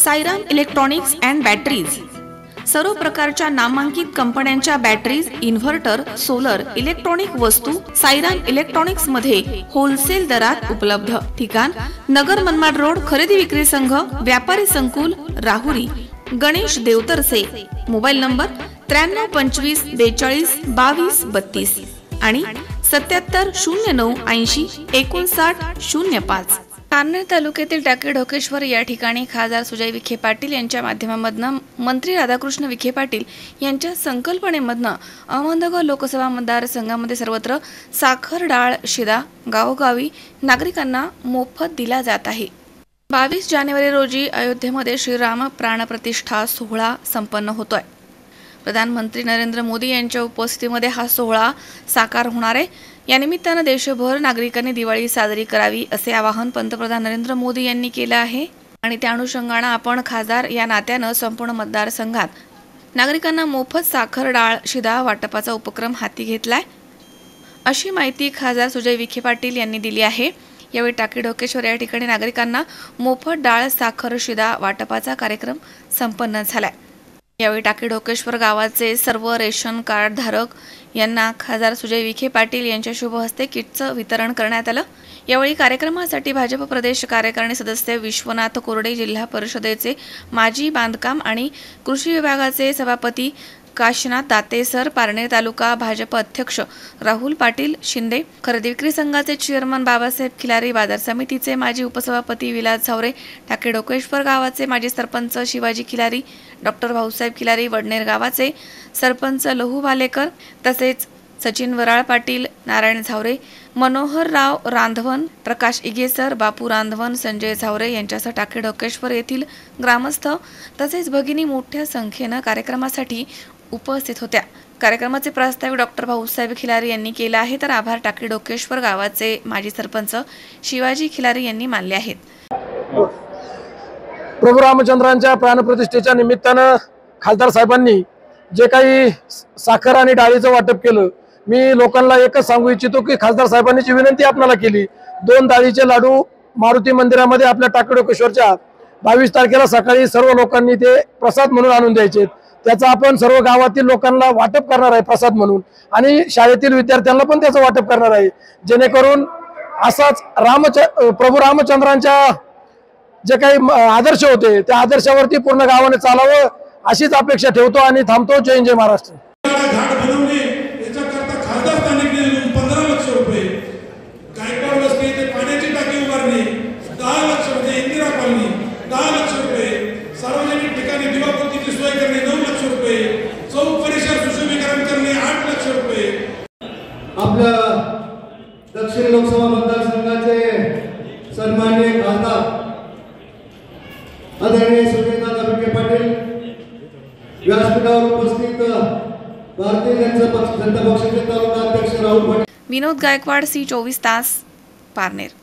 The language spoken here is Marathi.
साईराम इलेक्ट्रॉनिक्स अँड बॅटरीज सर्व प्रकारच्या नामांकित कंपन्यांच्या बॅटरीज, इन्व्हर्टर, सोलर, इलेक्ट्रॉनिक वस्तू साईराम इलेक्ट्रॉनिक्स मध्ये होलसेल दरात उपलब्ध। ठिकाण नगर मनमाड रोड, खरेदी विक्री संघ, व्यापारी संकुल, राहुरी, गणेश देवतरसे। मोबाईल नंबर 93 25 42 22 32 आणि 77 09 80 59 05। पारनेर तालुक्यातील टाकळी ढोकेश्वर या ठिकाणी खासदार सुजय विखे पाटील यांच्या माध्यमामधून मंत्री राधाकृष्ण विखे पाटील यांच्या संकल्पनेमधून अहमदनगर लोकसभा मतदारसंघामध्ये सर्वत्र साखर, डाळ, शिदा गावोगावी नागरिकांना मोफत दिला जात आहे। 22 जानेवारी रोजी अयोध्येमध्ये श्रीराम प्राणप्रतिष्ठा सोहळा संपन्न होतोय। प्रधानमंत्री नरेंद्र मोदी यांच्या उपस्थितीमध्ये हा सोहळा साकार होणार आहे। या निमित्ताने देशभर नागरिकांनी दिवाळी साजरी करावी असे आवाहन पंतप्रधान नरेंद्र मोदी यांनी केले आहे आणि त्या अनुषंगाने आपण खासदार या नात्याने संपूर्ण मतदारसंघात नागरिकांना मोफत साखर, डाळ, शिदा वाटपाचा उपक्रम हाती घेतलाय अशी माहिती खासदार सुजय विखे पाटील यांनी दिली आहे। यावेळी टाकळी ढोकेश्वर या ठिकाणी नागरिकांना मोफत डाळ, साखर, शिदा वाटपाचा कार्यक्रम संपन्न झालाय। यावेळी टाकळी ढोकेश्वर गावाचे सर्व रेशन कार्ड धारक यांना खासदार सुजय विखे पाटील यांच्या शुभ हस्ते किटचं वितरण करण्यात आलं। यावेळी कार्यक्रमासाठी भाजप प्रदेश कार्यकारिणी सदस्य विश्वनाथ कोरडे, जिल्हा परिषदेचे माजी बांधकाम आणि कृषी विभागाचे सभापती काशीनाथ दातेसर, पारनेर तालुका भाजप अध्यक्ष राहुल पाटील शिंदे, खरेदी विक्री संघाचे चेअरमन बाबासाहेब खिलारी, बाजार समितीचे माजी उपसभापती विलास झावरे, टाकळी ढोकेश्वर गावाचे माजी सरपंच शिवाजी खिलारी, डॉक्टर भाऊसाहेब खिलारी, वडनेर गावाचे सरपंच लहू भालेकर, तसेच सचिन वराळ पाटील, नारायण झावरे, मनोहर राव रांधवन, प्रकाश इगेसर, बापू रांधवन, संजय झावरे यांच्यासह टाकळी ढोकेश्वर येथील ग्रामस्थ तसेच भगिनी मोठ्या संख्येने कार्यक्रमासाठी उपस्थित होत्या। कार्यक्रमाचे प्रास्ताविक डॉक्टर भाऊसाहेब खिलारी यांनी केला आहे, तर आभार टाकळी ढोकेश्वर गावाचे माजी सरपंच शिवाजी खिलारी यांनी मानले आहेत। प्रभू रामचंद्रांच्या प्राणप्रतिष्ठेच्या निमित्तानं खासदार साहेबांनी जे काही साखर आणि डाळीचं वाटप केलं, मी लोकांना एकच सांगू इच्छितो की खासदार साहेबांनी जी विनंती आपल्याला केली, 2 डाळीचे लाडू मारुती मंदिरामध्ये आपल्या टाकळी ढोकेश्वरच्या 22 तारखेला सकाळी सर्व लोकांनी ते प्रसाद म्हणून आणून द्यायचे। त्याचा आपण सर्व गावातील लोकांना वाटप करणार आहे प्रसाद म्हणून आणि शाळेतील विद्यार्थ्यांना पण त्याचं वाटप करणार आहे, जेणेकरून असाच प्रभू रामचंद्रांच्या जे काही आदर्श होते त्या आदर्शावरती पूर्ण गावाने चालावं अशीच अपेक्षा ठेवतो आणि थांबतो। जय जय महाराष्ट्र। सार्वजनिक ठिकाणी दिवाबत्तीची सोय करणे 9 लाख रुपये, चौक परिसर सुशोभीकरण करणे 8 लाख रुपये। आपल्या दक्षिण लोकसभा मतदारसंघाचे सन्माननीय खासदार आदरणीय सुजयदादा विखे पाटील व्यासपीठावर उपस्थित भारतीय जनता पक्षाचे तालुका अध्यक्ष राहुल पाटील, विनोद गायकवाड, C24 तास, पारनेर।